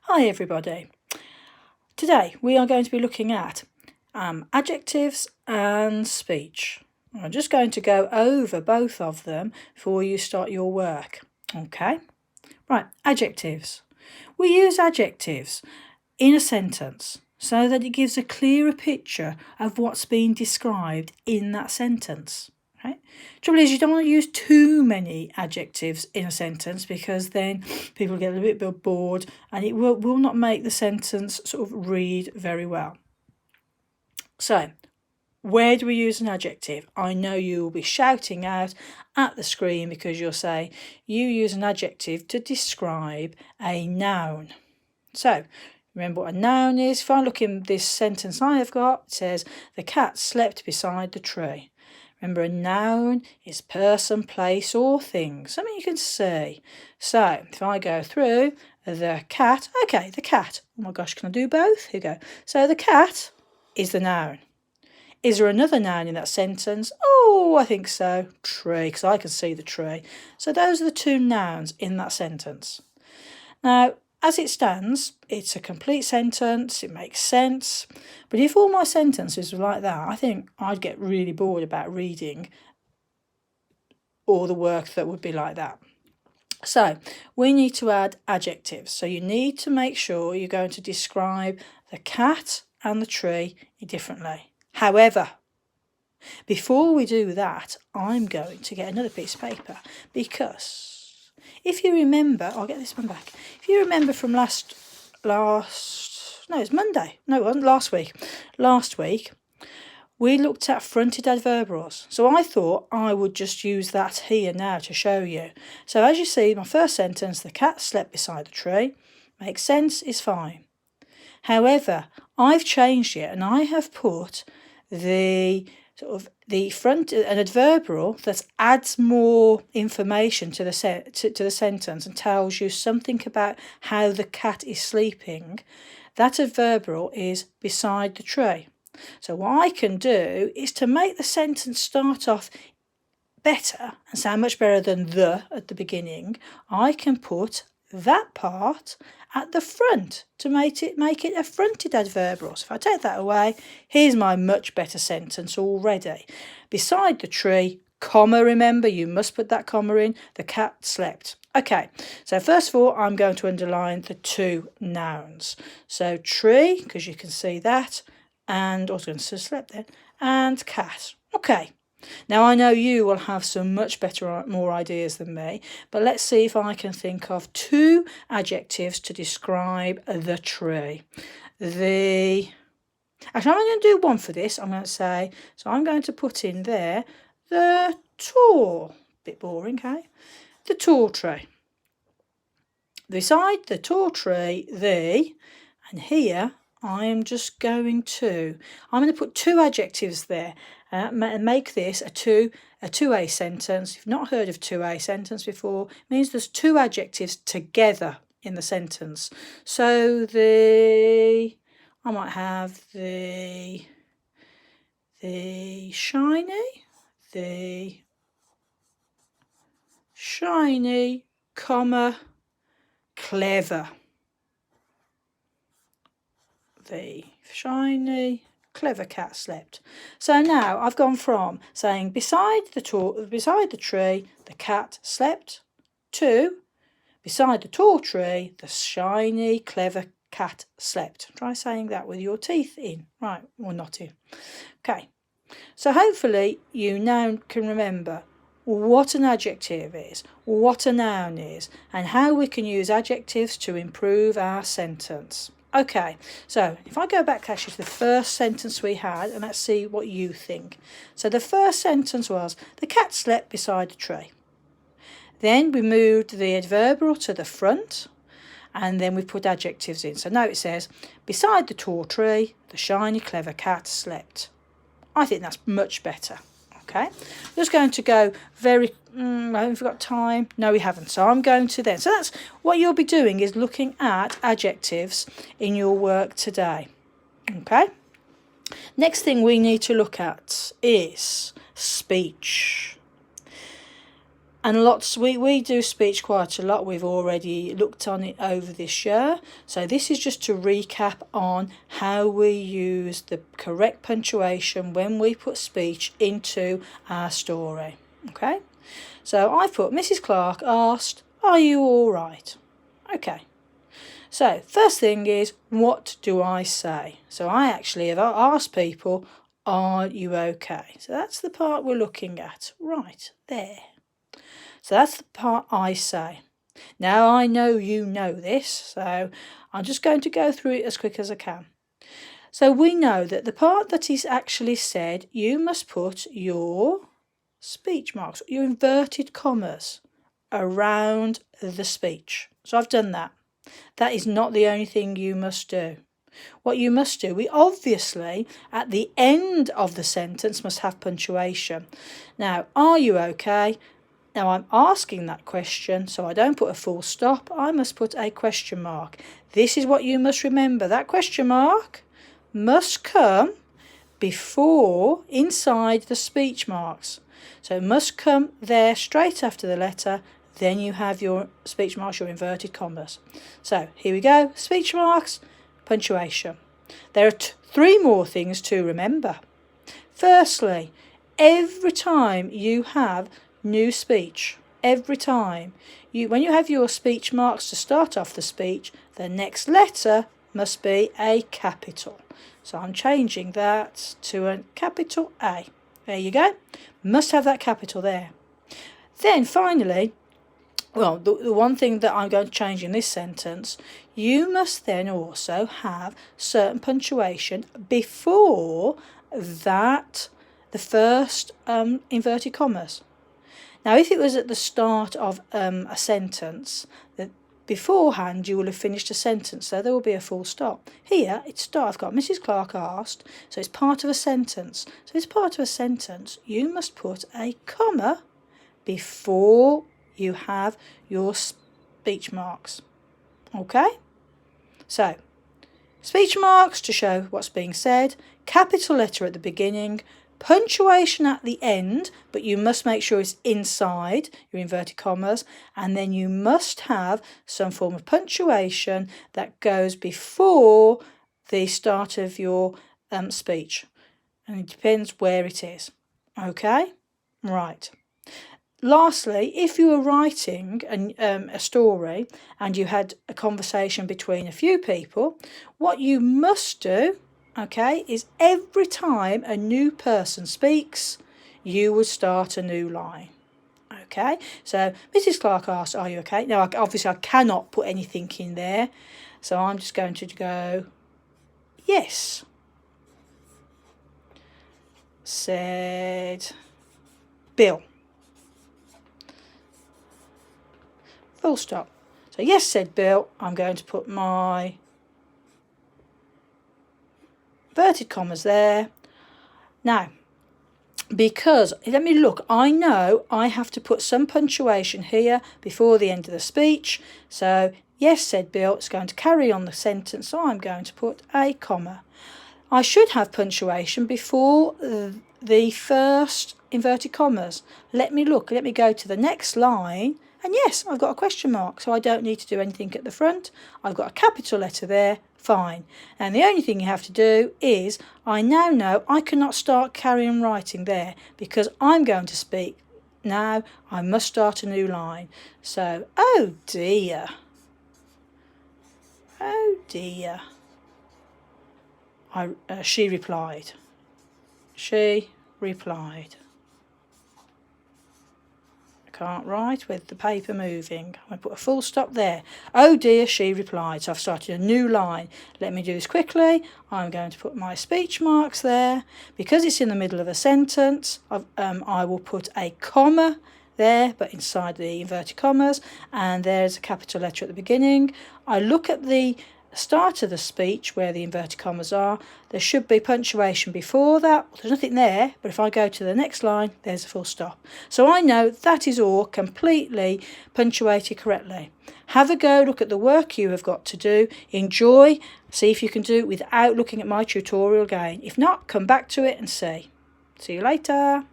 Hi everybody. Today we are going to be looking at adjectives and speech. I'm just going to go over both of them before you start your work. Okay? Right, adjectives. We use adjectives in a sentence so that it gives a clearer picture of what's being described in that sentence. Right? Trouble is, you don't want to use too many adjectives in a sentence because then people get a little bit bored and it will not make the sentence sort of read very well. So, where do we use an adjective? I know you will be shouting out at the screen because you'll say you use an adjective to describe a noun. So, remember what a noun is? If I look in this sentence I have got, it says, the cat slept beside the tree. Remember, a noun is person, place, or thing. Something you can see. So, if I go through the cat, okay, the cat. Oh my gosh, can I do both? Here we go. So, the cat is the noun. Is there another noun in that sentence? Oh, I think so. Tree, because I can see the tree. So, those are the two nouns in that sentence. Now, as it stands, it's a complete sentence, it makes sense, but if all my sentences were like that, I think I'd get really bored about reading all the work that would be like that. So, we need to add adjectives. So you need to make sure you're going to describe the cat and the tree differently. However, before we do that, I'm going to get another piece of paper because if you remember, I'll get this one back. If you remember from no, it's Monday. No, it wasn't last week. Last week, we looked at fronted adverbials. So I thought I would just use that here now to show you. So as you see, my first sentence, the cat slept beside the tree, makes sense, is fine. However, I've changed it and I have put the front an adverbial that adds more information to the sentence and tells you something about how the cat is sleeping. That adverbial is beside the tree. So what I can do is to make the sentence start off better and sound much better than the at the beginning, I can put that part at the front to make it a fronted adverbial. So if I take that away, here's my much better sentence already. Beside the tree, comma, remember you must put that comma in, the cat slept. Okay, so first of all, I'm going to underline the two nouns. So tree, because you can see that, and also going to say slept then, and cat. Okay. Now, I know you will have some much more ideas than me, but let's see if I can think of two adjectives to describe the tree. Actually, I'm going to do one for this. I'm going to say, so I'm going to put in there the tall, bit boring, okay? The tall tree. Beside the tall tree, and here I am just going to put two adjectives there and make this a 2A sentence. If you've not heard of 2A sentence before, it means there's two adjectives together in the sentence. So I might have the shiny, comma, clever. The shiny, clever cat slept. So now I've gone from saying beside the tree, the cat slept, to beside the tall tree, the shiny, clever cat slept. Try saying that with your teeth in, right, or not in. Okay, so hopefully you now can remember what an adjective is, what a noun is, and how we can use adjectives to improve our sentence. Okay, so if I go back actually to the first sentence we had, and let's see what you think. So the first sentence was, the cat slept beside the tree. Then we moved the adverbial to the front, and then we put adjectives in. So now it says, beside the tall tree, the shiny, clever cat slept. I think that's much better. Okay, just going to go I haven't got time. No, we haven't. So I'm going to then. So that's what you'll be doing, is looking at adjectives in your work today. Okay. Next thing we need to look at is speech. And lots, we do speech quite a lot. We've already looked on it over this year. So this is just to recap on how we use the correct punctuation when we put speech into our story. Okay, so I put Mrs. Clark asked, "Are you all right?" Okay, so first thing is, what do I say? So I actually have asked people, "Are you okay?" So that's the part we're looking at right there. So that's the part I say. Now I know you know this, so I'm just going to go through it as quick as I can. So we know that the part that is actually said, you must put your speech marks, your inverted commas around the speech. So I've done that. That is not the only thing you must do. What you must do, we obviously at the end of the sentence must have punctuation. Now, are you okay? Now I'm asking that question, so I don't put a full stop, I must put a question mark. This is what you must remember. That question mark must come before, inside the speech marks. So it must come there straight after the letter, then you have your speech marks, your inverted commas. So here we go, speech marks, punctuation. There are three more things to remember. Firstly, every time you have new speech, every time when you have your speech marks to start off the speech, the next letter must be a capital. So I'm changing that to a capital A. There you go. Must have that capital there. Then finally, well, the one thing that I'm going to change in this sentence, you must then also have certain punctuation before that, the first inverted commas. Now, if it was at the start of a sentence, that beforehand you will have finished a sentence, so there will be a full stop. Here, it's start. I've got Mrs. Clark asked, so it's part of a sentence. So it's part of a sentence. You must put a comma before you have your speech marks. Okay? So, speech marks to show what's being said, capital letter at the beginning, punctuation at the end, but you must make sure it's inside your inverted commas, and then you must have some form of punctuation that goes before the start of your speech, and it depends where it is. Okay, right. Lastly, if you were writing a story and you had a conversation between a few people, what you must do, okay, is every time a new person speaks, you would start a new line. Okay, so Mrs. Clark asked, "Are you okay?" Now, obviously, I cannot put anything in there, so I'm just going to go, "Yes," said Bill. Full stop. So, "Yes," said Bill. I'm going to put my inverted commas there. Now, because, let me look, I know I have to put some punctuation here before the end of the speech. So, "Yes," said Bill. It's going to carry on the sentence, so I'm going to put a comma. I should have punctuation before the first inverted commas. Let me look, let me go to the next line. And yes, I've got a question mark, so I don't need to do anything at the front. I've got a capital letter there, fine. And the only thing you have to do is, I now know I cannot start carrying writing there because I'm going to speak now. I must start a new line. So, oh dear. Oh dear. She replied. She replied. Can't write with the paper moving. I'm going to put a full stop there. Oh dear, she replied. So I've started a new line. Let me do this quickly. I'm going to put my speech marks there. Because it's in the middle of a sentence, I will put a comma there, but inside the inverted commas, and there's a capital letter at the beginning. I look at the start of the speech where the inverted commas are. There should be punctuation before that. There's nothing there, but if I go to the next line, there's a full stop. So I know that is all completely punctuated correctly. Have a go, look at the work you have got to do, enjoy, see if you can do it without looking at my tutorial again. If not, come back to it and see. See you later.